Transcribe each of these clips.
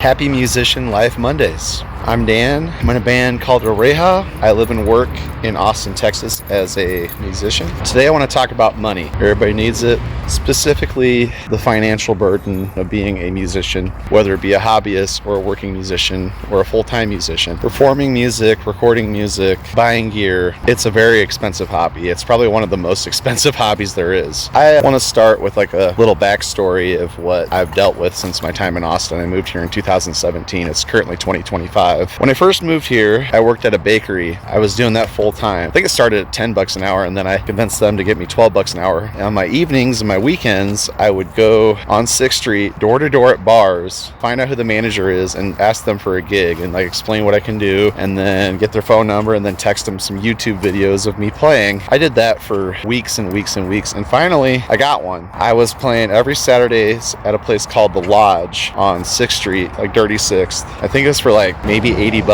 Happy Musician Life Mondays. I'm Dan. I'm in a band called Oreja. I live and work in Austin, Texas as a musician. Today I want to talk about money. Everybody needs it, specifically the financial burden of being a musician, whether it be a hobbyist or a working musician or a full-time musician. Performing music, recording music, buying gear, it's a very expensive hobby. It's probably one of the most expensive hobbies there is. I want to start with like a little backstory of what I've dealt with since my time in Austin. I moved here in 2017. It's currently 2025. When I first moved here, I worked at a bakery. I was doing that full time. I think it started at $10 an hour, and then I convinced them to get me $12 an hour. And on my evenings and my weekends, I would go on 6th Street, door to door at bars, find out who the manager is, and ask them for a gig, and like explain what I can do, and then get their phone number, and then text them some YouTube videos of me playing. I did that for weeks and weeks and weeks, and finally, I got one. I was playing every Saturdays at a place called The Lodge on 6th Street, like Dirty 6th. I think it was for like maybe $80,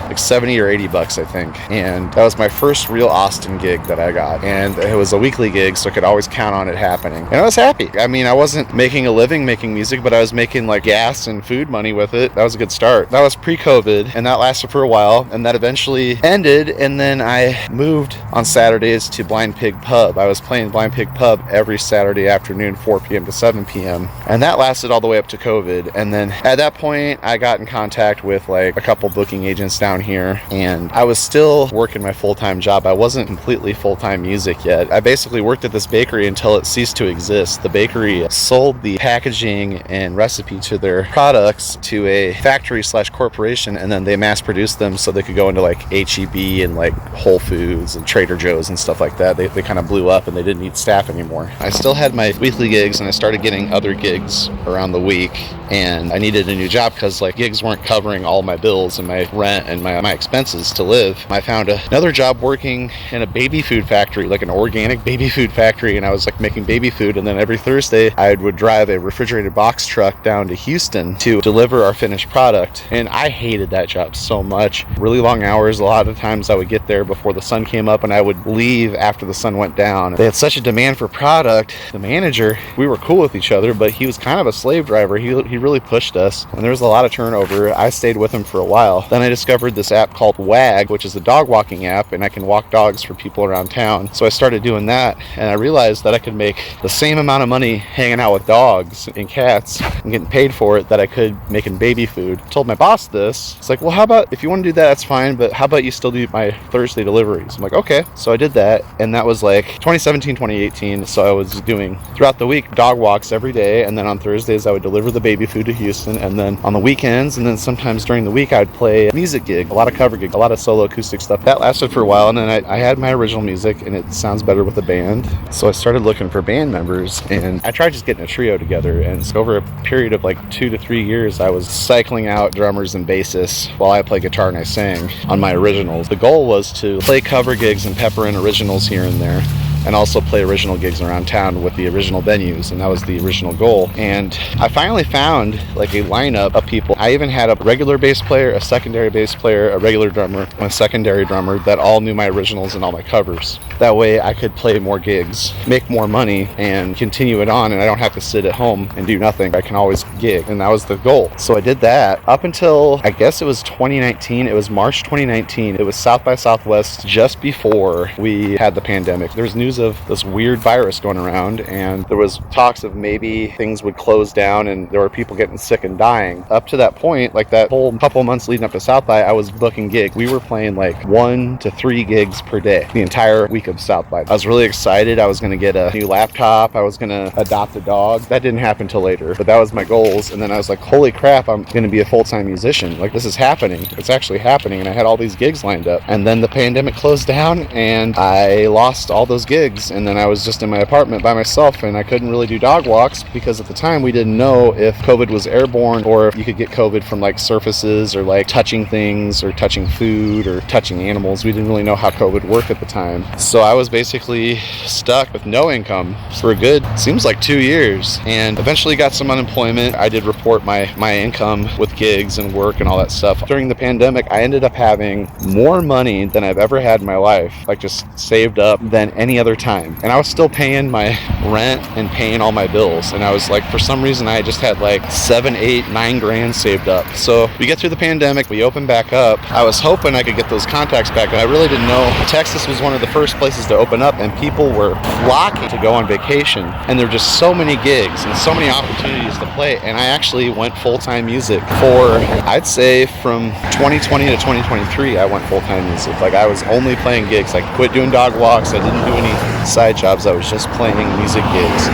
like 70 or $80, I think. And that was my first real Austin gig that I got. And it was a weekly gig, so I could always count on it happening. And I was happy. I mean, I wasn't making a living making music, but I was making like gas and food money with it. That was a good start. That was pre-COVID, and that lasted for a while, and that eventually ended. And then I moved on Saturdays to Blind Pig Pub. I was playing Blind Pig Pub every Saturday afternoon, 4 p.m. to 7 p.m. And that lasted all the way up to COVID. And then at that point, I got in contact with like a couple booking agents down here, and I was still working my full-time job. I wasn't completely full-time music yet. I basically worked at this bakery until it ceased to exist. The bakery sold the packaging and recipe to their products to a factory/corporation, and then they mass-produced them so they could go into like H-E-B and like Whole Foods and Trader Joe's and stuff like that. They kind of blew up and they didn't need staff anymore. I still had my weekly gigs, and I started getting other gigs around the week, and I needed a new job because like gigs weren't covering all my bills and my rent and my expenses to live. I found another job working in a baby food factory, like an organic baby food factory, and I was like making baby food, and then every Thursday I would drive a refrigerated box truck down to Houston to deliver our finished product. And I hated that job so much. Really long hours. A lot of times I would get there before the sun came up, and I would leave after the sun went down. They had such a demand for product. The manager, we were cool with each other, but he was kind of a slave driver. He really pushed us, and there was a lot of turnover. I stayed with him for a while. Then I discovered this app called WAG, which is a dog walking app, and I can walk dogs for people around town. So I started doing that, and I realized that I could make the same amount of money hanging out with dogs and cats and getting paid for it that I could making baby food. I told my boss this. It's like, well, how about if you want to do that, that's fine, but how about you still do my Thursday deliveries? I'm like, okay. So I did that, and that was like 2017, 2018. So I was doing throughout the week dog walks every day, and then on Thursdays I would deliver the baby food to Houston, and then on the weekends and then sometimes during the week I'd play a music gig, a lot of cover gigs, a lot of solo acoustic stuff. That lasted for a while, and then I had my original music, and it sounds better with a band. So I started looking for band members, and I tried just getting a trio together. And so over a period of like 2 to 3 years, I was cycling out drummers and bassists while I play guitar and I sang on my originals. The goal was to play cover gigs and pepper in originals here and there, and also play original gigs around town with the original venues, and that was the original goal. And I finally found like a lineup of people. I even had a regular bass player, a secondary bass player, a regular drummer, and a secondary drummer that all knew my originals and all my covers. That way I could play more gigs, make more money, and continue it on, and I don't have to sit at home and do nothing. I can always gig, and that was the goal. So I did that up until, I guess it was 2019. It was March 2019. It was South by Southwest just before we had the pandemic. There was news of this weird virus going around, and there was talks of maybe things would close down, and there were people getting sick and dying. Up to that point, like that whole couple months leading up to South by, I was booking gigs. We were playing like 1 to 3 gigs per day the entire week of South by. I was really excited. I was going to get a new laptop. I was going to adopt a dog. That didn't happen till later, but that was my goals. And then I was like, holy crap, I'm going to be a full-time musician. Like, this is happening. It's actually happening. And I had all these gigs lined up, and then the pandemic closed down, and I lost all those gigs. And then I was just in my apartment by myself, and I couldn't really do dog walks because at the time we didn't know if COVID was airborne or if you could get COVID from like surfaces or like touching things or touching food or touching animals. We didn't really know how COVID worked at the time. So I was basically stuck with no income for a good, seems like 2 years, and eventually got some unemployment. I did report my income with gigs and work and all that stuff. During the pandemic, I ended up having more money than I've ever had in my life, like just saved up, than any other other time. And I was still paying my rent and paying all my bills. And I was like, for some reason, I just had like 7, 8, 9 grand saved up. So we get through the pandemic, we open back up. I was hoping I could get those contacts back, but I really didn't know. Texas was one of the first places to open up, and people were flocking to go on vacation. And there were just so many gigs and so many opportunities to play. And I actually went full-time music for, I'd say from 2020 to 2023, I went full-time music. Like, I was only playing gigs. I quit doing dog walks. I didn't do any side jobs. I was just playing music gigs.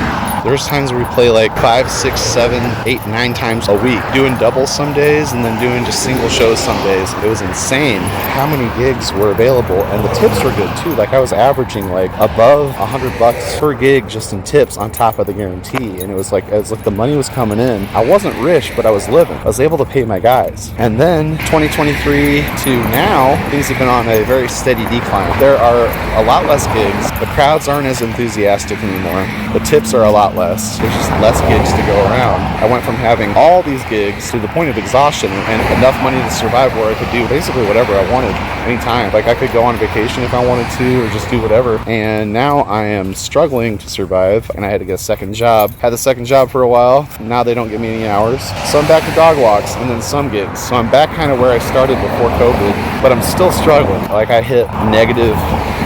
There's times where we play like 5, 6, 7, 8, 9 times a week, doing doubles some days and then doing just single shows some days. It was insane how many gigs were available, and the tips were good too. Like, I was averaging like above $100 per gig just in tips on top of the guarantee, and it was like the money was coming in. I wasn't rich, but I was living. I was able to pay my guys. And then 2023 to now, things have been on a very steady decline. There are a lot less gigs. The crowds aren't as enthusiastic anymore. The tips are a lot less. There's just less gigs to go around. I went from having all these gigs to the point of exhaustion and enough money to survive where I could do basically whatever I wanted anytime. Like, I could go on vacation if I wanted to, or just do whatever. And now I am struggling to survive, and I had to get a second job. Had the second job for a while. Now they don't give me any hours. So I'm back to dog walks and then some gigs. So I'm back kind of where I started before COVID, but I'm still struggling. Like, I hit negative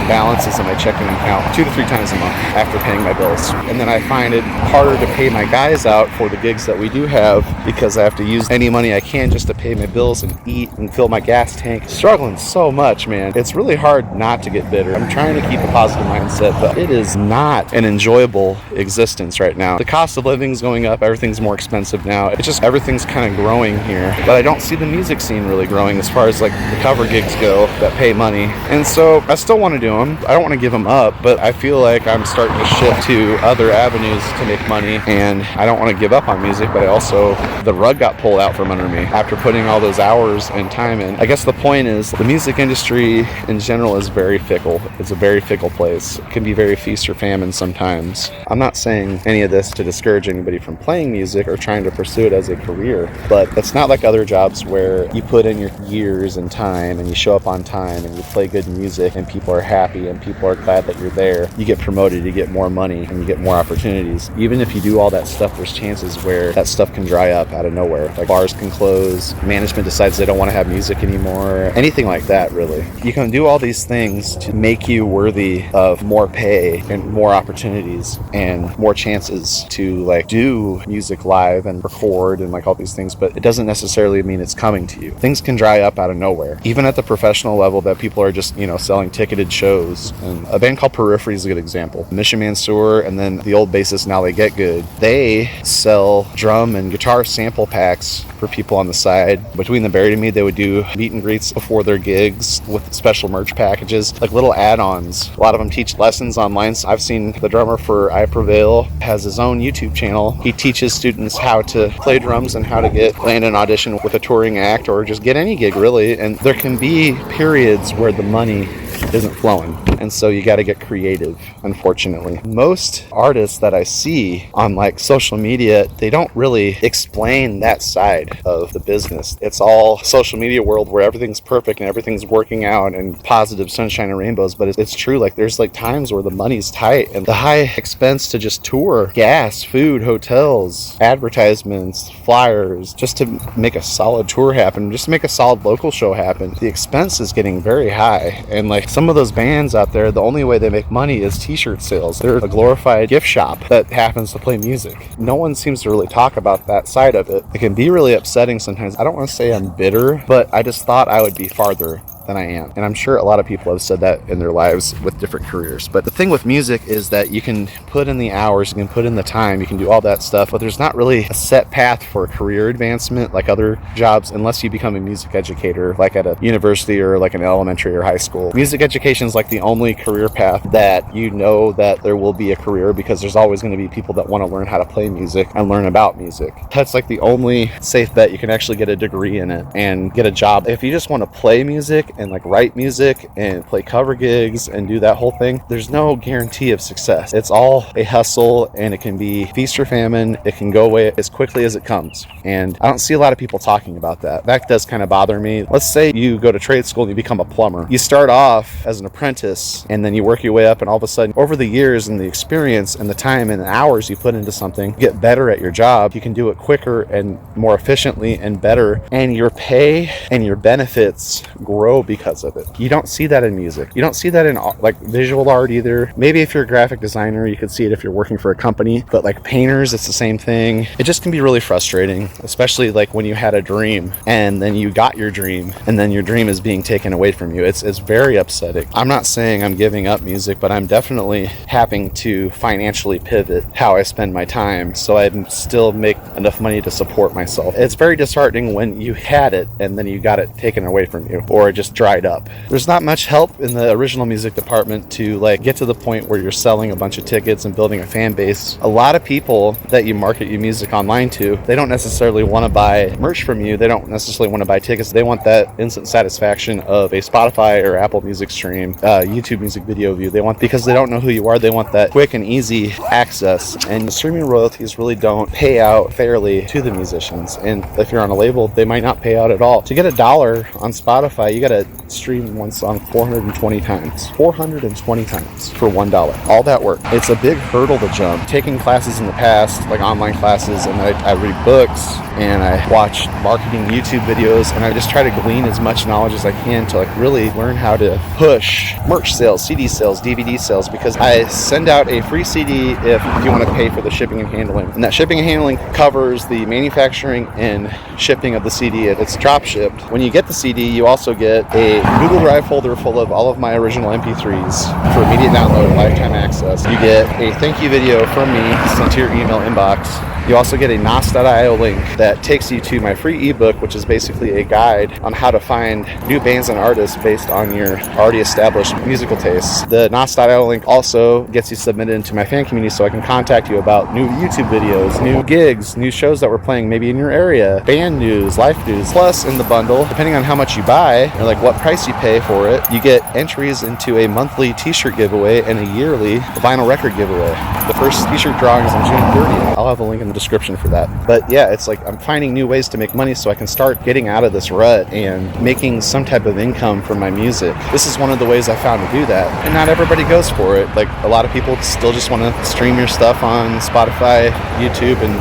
balances in my checking account 2 to 3 times a month after paying my bills. And then I find it harder to pay my guys out for the gigs that we do have, because I have to use any money I can just to pay my bills and eat and fill my gas tank. Struggling so much, man. It's really hard not to get bitter. I'm trying to keep a positive mindset, but it is not an enjoyable existence right now. The cost of living is going up. Everything's more expensive now. It's just everything's kind of growing here. But I don't see the music scene really growing as far as like the cover gigs go that pay money. And so I still want to do them. I don't want to give them up, but I feel like I'm starting to shift to other avenues to make money, and I don't want to give up on music, but the rug got pulled out from under me after putting all those hours and time in. I guess the point is, the music industry in general is very fickle. It's a very fickle place. It can be very feast or famine sometimes. I'm not saying any of this to discourage anybody from playing music or trying to pursue it as a career, but it's not like other jobs where you put in your years and time and you show up on time and you play good music and people are happy and people are glad that you're there. You get promoted, you get more money, and you get more opportunities. Even if you do all that stuff, there's chances where that stuff can dry up out of nowhere. Like, bars can close, management decides they don't want to have music anymore, anything like that, really. You can do all these things to make you worthy of more pay and more opportunities and more chances to like do music live and record and like all these things, but it doesn't necessarily mean it's coming to you. Things can dry up out of nowhere. Even at the professional level, that people are just, selling ticketed shows. And a band called Periphery is a good example. Mission Mansour and then the old bassist Now They Get Good. They sell drum and guitar sample packs for people on the side. Between the Buried and Me, they would do meet and greets before their gigs with special merch packages, like little add-ons. A lot of them teach lessons online. So I've seen the drummer for I Prevail has his own YouTube channel. He teaches students how to play drums and how to land an audition with a touring act or just get any gig, really. And there can be periods where the money isn't flowing, and so you got to get creative, unfortunately. Most artists that I see on like social media, they don't really explain that side of the business. It's all social media world where everything's perfect and everything's working out and positive sunshine and rainbows, but it's true. Like, there's like times where the money's tight and the high expense to just tour, gas, food, hotels, advertisements, flyers, just to make a solid tour happen, just to make a solid local show happen. The expense is getting very high, and like some of those bands out there, the only way they make money is t-shirt sales. They're a glorified gift shop that happens to play music. No one seems to really talk about that side of it. It can be really upsetting sometimes. I don't want to say I'm bitter, but I just thought I would be farther than I am. And I'm sure a lot of people have said that in their lives with different careers. But the thing with music is that you can put in the hours, you can put in the time, you can do all that stuff, but there's not really a set path for career advancement like other jobs unless you become a music educator, like at a university or like an elementary or high school. Music education is like the only career path that you know that there will be a career, because there's always going to be people that want to learn how to play music and learn about music. That's like the only safe bet. You can actually get a degree in it and get a job. If you just want to play music and like write music and play cover gigs and do that whole thing, there's no guarantee of success. It's all a hustle, and it can be feast or famine. It can go away as quickly as it comes. And I don't see a lot of people talking about that. That does kind of bother me. Let's say you go to trade school and you become a plumber. You start off as an apprentice, and then you work your way up, and all of a sudden, over the years and the experience and the time and the hours you put into something, you get better at your job. You can do it quicker and more efficiently and better, and your pay and your benefits grow because of it. You don't see that in music. You don't see that in like visual art either. Maybe if you're a graphic designer, you could see it if you're working for a company, but like painters, it's the same thing. It just can be really frustrating, especially like when you had a dream and then you got your dream and then your dream is being taken away from you. It's very upsetting. I'm not saying I'm giving up music, but I'm definitely having to financially pivot how I spend my time so I still make enough money to support myself. It's very disheartening when you had it and then you got it taken away from you, or it just dried up. There's not much help in the original music department to like get to the point where you're selling a bunch of tickets and building a fan base. A lot of people that you market your music online to, they don't necessarily want to buy merch from you. They don't necessarily want to buy tickets. They want that instant satisfaction of a Spotify or Apple Music stream, YouTube music video view. Because they don't know who you are, they want that quick and easy access. And the streaming royalties really don't pay out fairly to the musicians. And if you're on a label, they might not pay out at all. To get $1 on Spotify, you got to stream one song 420 times. 420 times for $1. All that work. It's a big hurdle to jump. Taking classes in the past, like online classes, and I read books and I watch marketing YouTube videos, and I just try to glean as much knowledge as I can to like really learn how to push merch sales, CD sales, DVD sales, because I send out a free CD if you want to pay for the shipping and handling. And that shipping and handling covers the manufacturing and shipping of the CD. It's drop shipped. When you get the CD, you also get a Google Drive folder full of all of my original MP3s for immediate download and lifetime access. You get a thank you video from me sent to your email inbox. You also get a nos.io link that takes you to my free ebook, which is basically a guide on how to find new bands and artists based on your already established musical tastes. The nos.io link also gets you submitted into my fan community so I can contact you about new YouTube videos, new gigs, new shows that we're playing maybe in your area, band news, life news. Plus, in the bundle, depending on how much you buy or like what price you pay for it, you get entries into a monthly t-shirt giveaway and a yearly vinyl record giveaway. The first t-shirt drawing is on June 30th. I'll have a link in the description for that. But yeah, it's like I'm finding new ways to make money so I can start getting out of this rut and making some type of income from my music. This is one of the ways I found to do that. And not everybody goes for it. Like a lot of people still just want to stream your stuff on Spotify, YouTube, and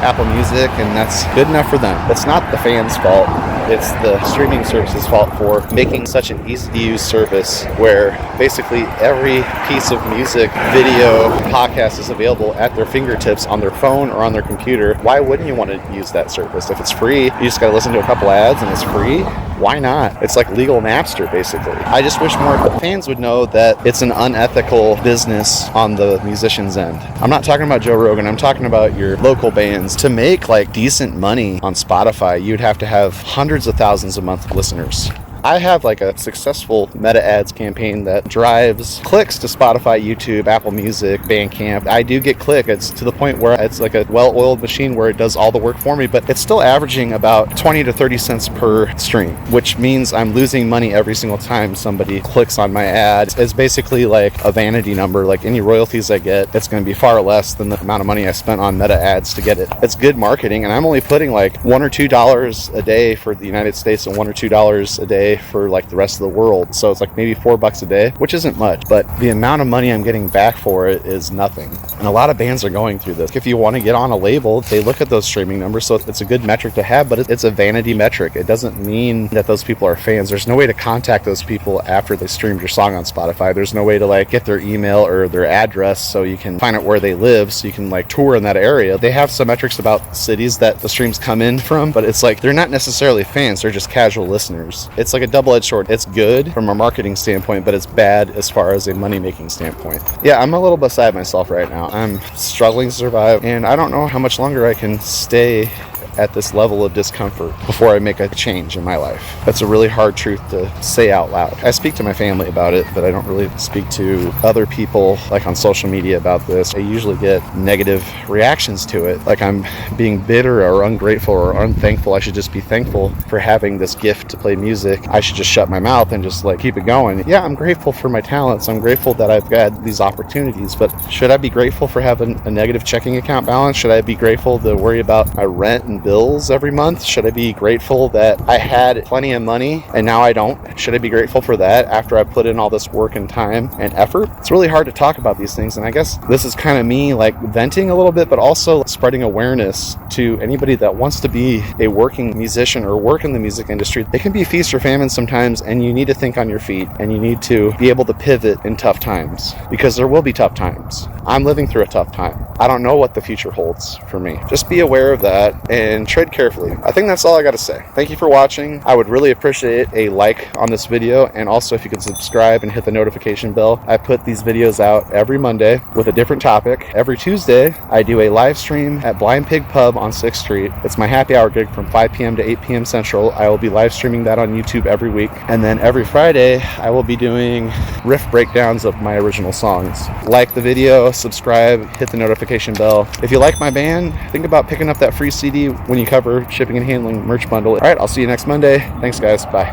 Apple Music, and that's good enough for them. It's not the fans' fault. It's the streaming service's fault for making such an easy-to-use service where basically every piece of music, video, podcast is available at their fingertips on their phone or on their computer. Why wouldn't you want to use that service? If it's free, you just got to listen to a couple ads and it's free. Why not? It's like legal Napster, basically. I just wish more fans would know that it's an unethical business on the musician's end. I'm not talking about Joe Rogan. I'm talking about your local bands. To make like decent money on Spotify, you'd have to have hundreds of thousands of monthly listeners. I have like a successful meta ads campaign that drives clicks to Spotify, YouTube, Apple Music, Bandcamp. I do get click. It's to the point where it's like a well-oiled machine where it does all the work for me, but it's still averaging about 20 to 30 cents per stream, which means I'm losing money every single time somebody clicks on my ad. It's basically like a vanity number. Like any royalties I get, it's going to be far less than the amount of money I spent on meta ads to get it. It's good marketing, and I'm only putting like $1 or $2 a day for the United States and $1 or $2 a day for like the rest of the world. So it's like maybe $4 a day, which isn't much, but the amount of money I'm getting back for it is nothing. And a lot of bands are going through this. If you want to get on a label, they look at those streaming numbers, so it's a good metric to have, but it's a vanity metric. It doesn't mean that those people are fans. There's no way to contact those people after they streamed your song on Spotify. There's no way to like get their email or their address so you can find out where they live, so you can like tour in that area. They have some metrics about cities that the streams come in from, but it's like they're not necessarily fans. They're just casual listeners. It's like a double-edged sword. It's good from a marketing standpoint, but it's bad as far as a money-making standpoint. Yeah, I'm a little beside myself right now. I'm struggling to survive, and I don't know how much longer I can stay at this level of discomfort before I make a change in my life. That's a really hard truth to say out loud. I speak to my family about it, but I don't really speak to other people like on social media about this. I usually get negative reactions to it, like I'm being bitter or ungrateful or unthankful. I should just be thankful for having this gift to play music. I should just shut my mouth and just like keep it going. Yeah, I'm grateful for my talents. I'm grateful that I've got these opportunities, but should I be grateful for having a negative checking account balance? Should I be grateful to worry about my rent and bills every month? Should I be grateful that I had plenty of money and now I don't? Should I be grateful for that after I put in all this work and time and effort? It's really hard to talk about these things, and I guess this is kind of me like venting a little bit, but also spreading awareness to anybody that wants to be a working musician or work in the music industry. It can be feast or famine sometimes, and you need to think on your feet, and you need to be able to pivot in tough times, because there will be tough times. I'm living through a tough time. I don't know what the future holds for me. Just be aware of that and tread carefully. I think that's all I got to say. Thank you for watching. I would really appreciate a like on this video, and also if you could subscribe and hit the notification bell. I put these videos out every Monday with a different topic. Every Tuesday, I do a live stream at Blind Pig Pub on 6th Street. It's my happy hour gig from 5 p.m. to 8 p.m. Central. I will be live streaming that on YouTube every week. And then every Friday, I will be doing riff breakdowns of my original songs. Like the video, subscribe, hit the notification bell. If you like my band, think about picking up that free CD when you cover shipping and handling merch bundle. All right, I'll see you next Monday. Thanks, guys. Bye.